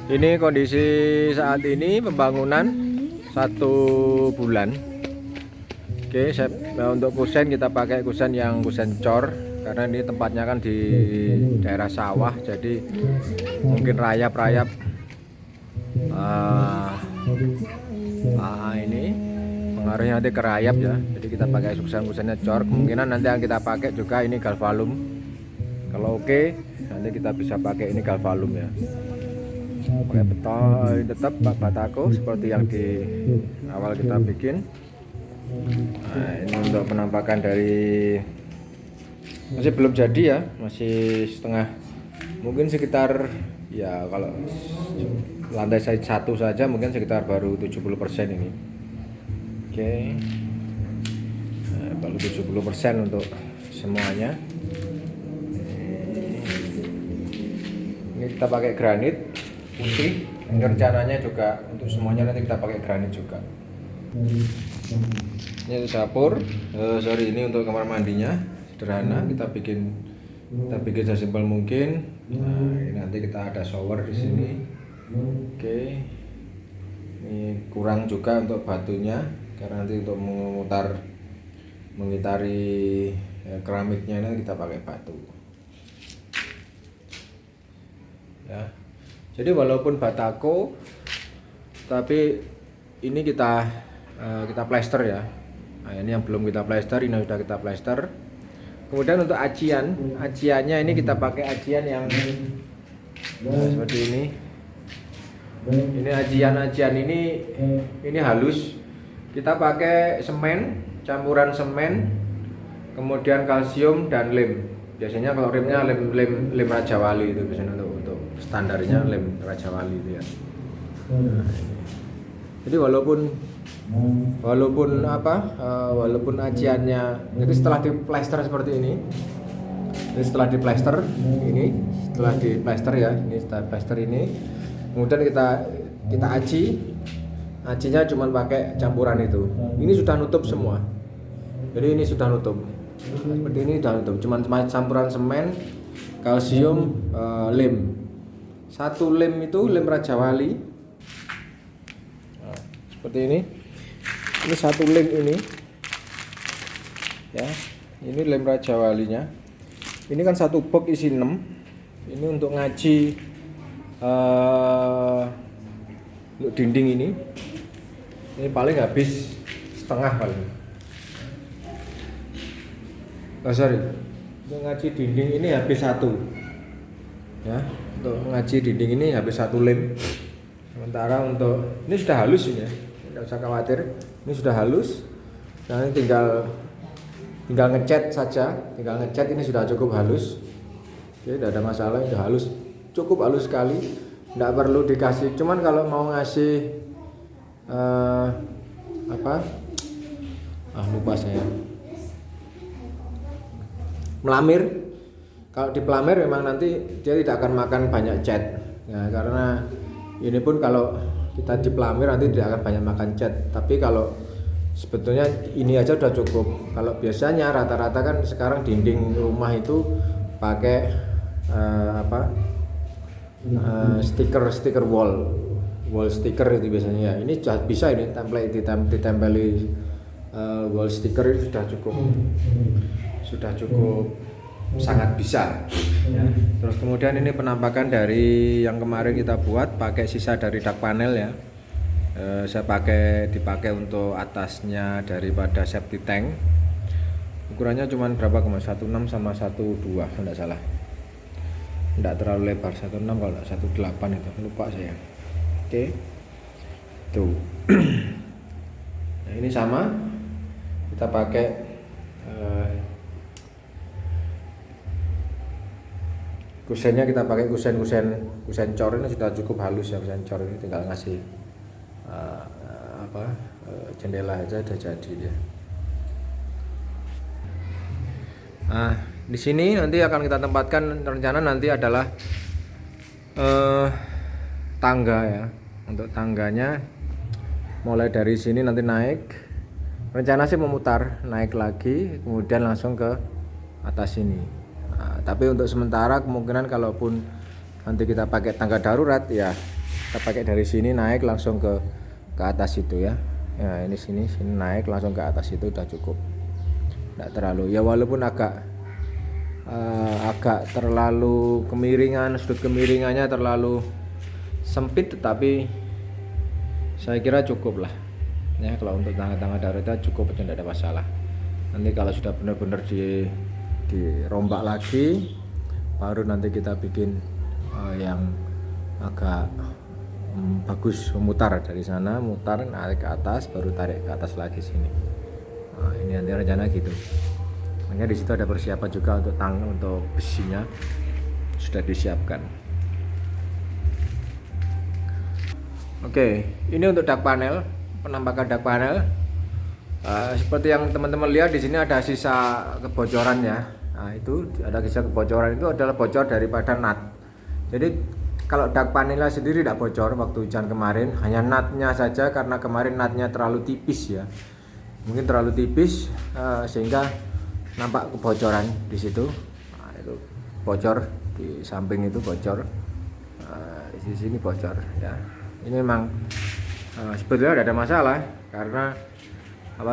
Ini kondisi saat ini pembangunan 1 bulan. Oke, untuk kusen kita pakai kusen yang kusen cor karena ini tempatnya kan di daerah sawah, jadi mungkin rayap-rayap ini pengaruhnya nanti ke rayap ya. Jadi kita pakai kusennya cor. Kemungkinan nanti yang kita pakai juga ini galvalum. Kalau oke, nanti kita bisa pakai ini galvalum ya. Pakai beton tetap batako seperti yang di awal kita bikin. Nah, ini untuk penampakan dari masih belum jadi ya, masih setengah, mungkin sekitar ya kalau lantai 1 saja mungkin sekitar baru 70% ini. Oke, nah, baru 70% untuk semuanya. Ini kita pakai granit putih. Ini rencananya juga untuk semuanya nanti kita pakai granit juga. Ini dapur, ini untuk kamar mandinya sederhana, kita bikin sesimpel mungkin. Nah, ini nanti kita ada shower di sini. Oke, ini kurang juga untuk batunya karena nanti untuk mengitari keramiknya nanti kita pakai batu. Ya. Jadi walaupun batako, tapi ini kita plester ya. Nah, ini yang belum kita plester, ini sudah kita plester. Kemudian untuk aciannya ini kita pakai acian yang seperti ini. Ini acian ini halus. Kita pakai semen, campuran semen, kemudian kalsium dan lem. Biasanya kalau remnya lem Raja Wali itu biasanya untuk standarnya lem Raja Wali itu ya. Nah, jadi walaupun aciannya, jadi setelah diplester seperti ini, setelah diplester ya, ini setelah plester ini, kemudian kita acinya cuma pakai campuran itu. Ini sudah nutup semua. Jadi ini sudah nutup. Seperti ini sudah nutup. Cuma campuran semen, kalsium, lem. 1 lem itu lem Raja Wali. Nah, seperti ini. Ini 1 lem ini. Ya. Ini lem Raja Walinya. Ini kan 1 box isi 6. Ini untuk ngaji untuk dinding ini. Ini paling habis setengah paling. Untuk ngaji dinding ini habis 1 ya, untuk ngaji dinding ini habis 1 lem. Sementara untuk ini sudah halus ini ya, tidak usah khawatir, ini sudah halus. Nah, ini tinggal ngecat saja, ini sudah cukup halus. Oke, tidak ada masalah, sudah halus, cukup halus sekali, tidak perlu dikasih. Cuman kalau mau ngasih lupa saya, melamir. Kalau di pelamir memang nanti dia tidak akan makan banyak cat ya, karena ini pun kalau kita di pelamir nanti tidak akan banyak makan cat. Tapi kalau sebetulnya ini aja udah cukup. Kalau biasanya rata-rata kan sekarang dinding rumah itu pakai stiker wall stiker itu biasanya ya. Ini bisa, ini template ditempeli wall stiker itu sudah cukup sangat bisa ya. Terus kemudian ini penampakan dari yang kemarin kita buat pakai sisa dari dak panel ya. Saya dipakai untuk atasnya daripada septic tank. Ukurannya cuma berapa, 1.6 sama 1.2 kalau tidak salah. Tidak terlalu lebar, 1.6 kalau 1.8 itu lupa saya. Oke. Tuh. Nah, ini sama. Kita pakai kusennya, kita pakai kusen cor ini sudah cukup halus ya. Kusen cor ini tinggal ngasih jendela aja udah jadi dia. Nah, di sini nanti akan kita tempatkan, rencana nanti adalah tangga ya. Untuk tangganya mulai dari sini nanti naik. Rencana sih memutar, naik lagi, kemudian langsung ke atas sini. Nah, tapi untuk sementara kemungkinan kalaupun nanti kita pakai tangga darurat ya, kita pakai dari sini naik langsung ke atas itu ya. Ya ini sini naik langsung ke atas itu udah cukup. Nggak terlalu ya, walaupun agak terlalu kemiringan, sudut kemiringannya terlalu sempit, tetapi saya kira cukup lah ya. Kalau untuk tangga-tangga darurat cukup, tidak ada masalah. Nanti kalau sudah benar-benar dirombak lagi, baru nanti kita bikin yang agak bagus, memutar dari sana, mutar naik ke atas, baru tarik ke atas lagi sini. Nah, ini nanti rencana gitu. Makanya di situ ada persiapan juga untuk besinya sudah disiapkan. Oke, ini untuk dak panel, penampakan dak panel. Seperti yang teman-teman lihat di sini ada sisa kebocoran ya. Nah, itu ada sisa kebocoran, itu adalah bocor daripada nut. Jadi kalau dak panelnya sendiri tidak bocor waktu hujan kemarin, hanya nutnya saja, karena kemarin nutnya terlalu tipis ya. Mungkin terlalu tipis sehingga nampak kebocoran di situ. Nah, itu bocor di samping, itu bocor, di sini bocor ya. Ini memang sebetulnya tidak ada masalah, karena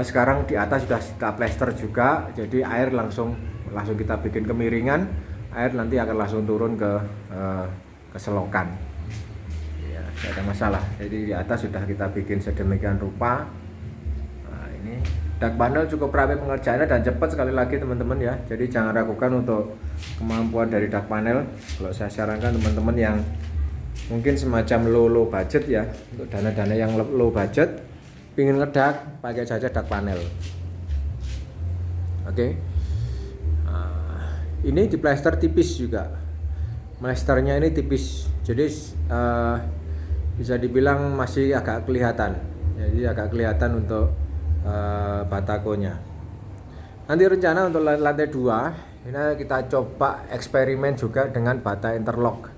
sekarang di atas sudah kita plester juga, jadi air langsung kita bikin kemiringan, air nanti akan langsung turun ke selokan ya, tidak ada masalah. Jadi di atas sudah kita bikin sedemikian rupa. Nah, ini dak panel cukup rapi pengerjaannya dan cepat sekali lagi teman-teman ya. Jadi jangan ragukan untuk kemampuan dari dak panel. Kalau saya sarankan teman-teman yang mungkin semacam low budget ya, untuk dana-dana yang low budget, pingin ngedak, pakai saja dak panel. Oke. Ini di plester tipis juga. Plasternya ini tipis, jadi bisa dibilang masih agak kelihatan. Jadi agak kelihatan untuk batakonya. Nanti rencana untuk lantai 2 ini kita coba eksperimen juga dengan bata interlock.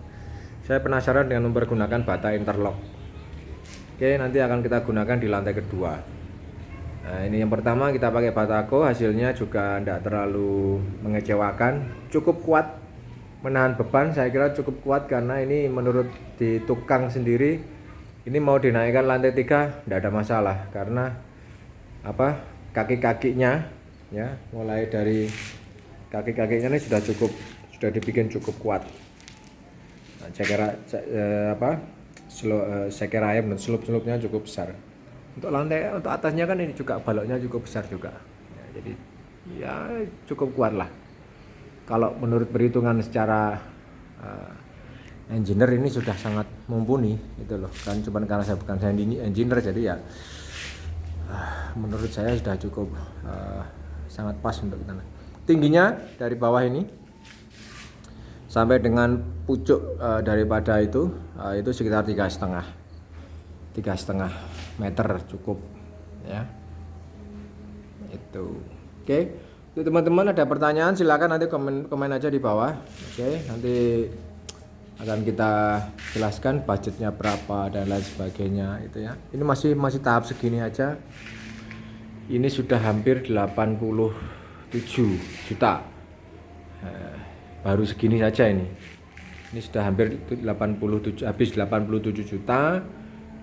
Saya penasaran dengan mempergunakan bata interlock. Oke, nanti akan kita gunakan di lantai kedua. Nah, ini yang pertama kita pakai batako, hasilnya juga tidak terlalu mengecewakan, cukup kuat menahan beban. Saya kira cukup kuat, karena ini menurut di tukang sendiri ini mau dinaikkan lantai 3 tidak ada masalah, karena kaki-kakinya ya, mulai dari kaki-kakinya ini sudah dibikin cukup kuat. Nah, ceker ayam dan selop-selopnya cukup besar. Untuk atasnya kan ini juga baloknya cukup besar juga ya, jadi ya cukup kuat lah. Kalau menurut perhitungan secara engineer ini sudah sangat mumpuni itu loh kan, cuman karena saya bukan engineer, jadi ya menurut saya sudah cukup sangat pas untuk kita. Tingginya dari bawah ini sampai dengan pucuk daripada itu sekitar 3,5 meter cukup ya itu. Oke. Untuk teman-teman ada pertanyaan silakan nanti komen aja di bawah. Oke, nanti akan kita jelaskan budgetnya berapa dan lain sebagainya itu ya. Ini masih tahap segini aja. Ini sudah hampir 87 juta. Baru segini saja ini. Ini sudah hampir 87, habis 87 juta.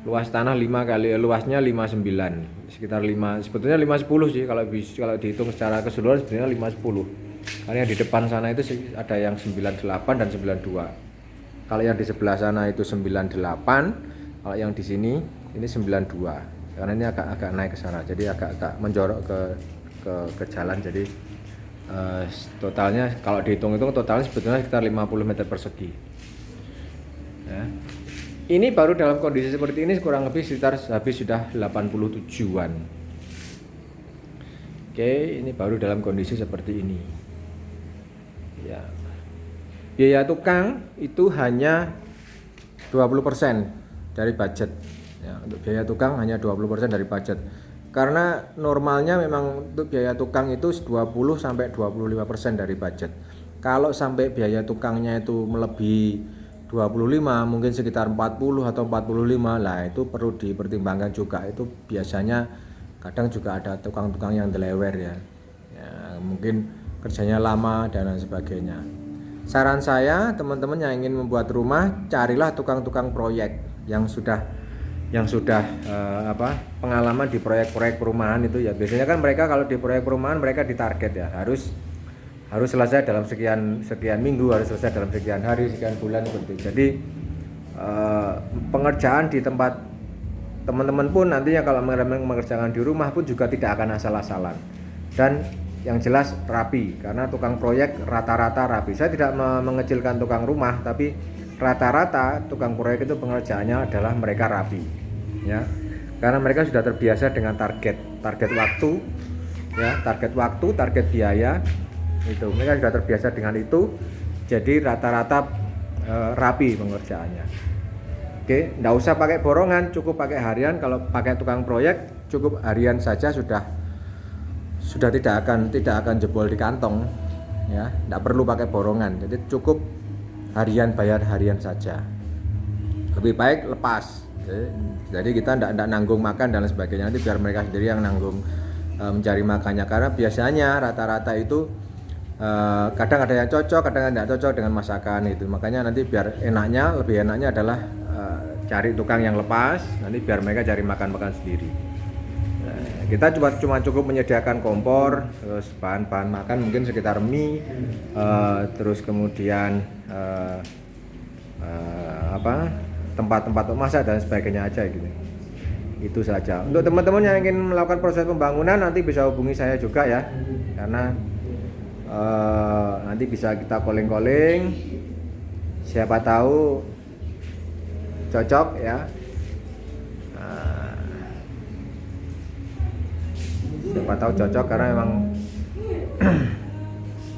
Luas tanah 5 kali, luasnya 59, sekitar 5, sebetulnya 510 sih kalau dihitung secara keseluruhan, sebenarnya 510. Karena yang di depan sana itu ada yang 98 dan 92. Kalau yang di sebelah sana itu 98, kalau yang di sini ini 92. Karena ini agak naik ke sana, jadi agak menjorok ke jalan. Jadi totalnya kalau dihitung-hitung totalnya sebetulnya sekitar 50 meter persegi. Ya. Ini baru dalam kondisi seperti ini kurang lebih sekitar habis sudah 87-an. Oke, ini baru dalam kondisi seperti ini. Ya. Biaya tukang itu hanya 20% dari budget. Ya, untuk biaya tukang hanya 20% dari budget. Karena normalnya memang untuk biaya tukang itu 20-25% dari budget. Kalau sampai biaya tukangnya itu melebihi 25, mungkin sekitar 40 atau 45 lah, itu perlu dipertimbangkan juga. Itu biasanya kadang juga ada tukang-tukang yang delewer ya, mungkin kerjanya lama dan lain sebagainya. Saran saya teman-teman yang ingin membuat rumah, carilah tukang-tukang proyek pengalaman di proyek-proyek perumahan itu ya, biasanya kan mereka kalau di proyek perumahan mereka ditarget ya, harus selesai dalam sekian minggu, harus selesai dalam sekian hari, sekian bulan seperti itu. Jadi pengerjaan di tempat teman-teman pun nantinya kalau mengerjakan di rumah pun juga tidak akan asal-asalan, dan yang jelas rapi, karena tukang proyek rata-rata rapi. Saya tidak mengecilkan tukang rumah, tapi rata-rata tukang proyek itu pengerjaannya adalah mereka rapi ya, karena mereka sudah terbiasa dengan target waktu ya, target biaya itu, mereka sudah terbiasa dengan itu, jadi rata-rata rapi pengerjaannya. Oke, nggak usah pakai borongan, cukup pakai harian. Kalau pakai tukang proyek cukup harian saja sudah tidak akan jebol di kantong ya, nggak perlu pakai borongan, jadi cukup harian, bayar harian saja, lebih baik lepas. Jadi kita tidak nanggung makan dan sebagainya, nanti biar mereka sendiri yang nanggung mencari makannya, karena biasanya rata-rata itu kadang ada yang cocok, kadang tidak cocok dengan masakan itu. Makanya nanti biar lebih enaknya adalah cari tukang yang lepas, nanti biar mereka cari makan sendiri. Kita cuma cukup menyediakan kompor, terus bahan-bahan makan mungkin sekitar mie, terus kemudian tempat-tempat untuk masak dan sebagainya aja gitu. Itu saja. Untuk teman-teman yang ingin melakukan proses pembangunan nanti bisa hubungi saya juga ya, karena nanti bisa kita calling, siapa tahu cocok ya. Siapa tahu cocok, karena memang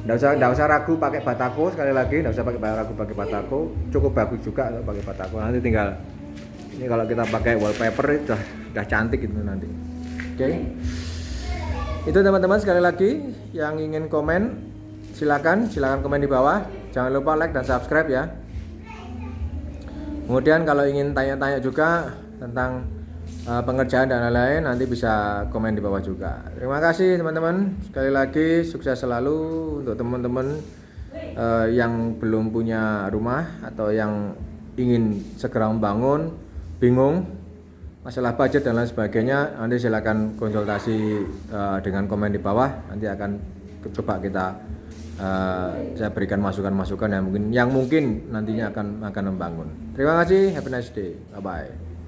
nggak usah ragu pakai batako. Sekali lagi nggak usah ragu pakai batako, cukup bagus juga pakai batako. Nanti tinggal ini kalau kita pakai wallpaper itu udah cantik itu nanti. Oke. Itu teman-teman, sekali lagi yang ingin komen silakan komen di bawah. Jangan lupa like dan subscribe ya. Kemudian kalau ingin tanya-tanya juga tentang pengerjaan dan lain-lain, nanti bisa komen di bawah juga. Terima kasih teman-teman, sekali lagi sukses selalu untuk teman-teman yang belum punya rumah atau yang ingin segera membangun, bingung masalah budget dan lain sebagainya, nanti silakan konsultasi dengan komen di bawah. Nanti akan coba saya berikan masukan-masukan yang mungkin nantinya akan membangun. Terima kasih, have a nice day, bye bye.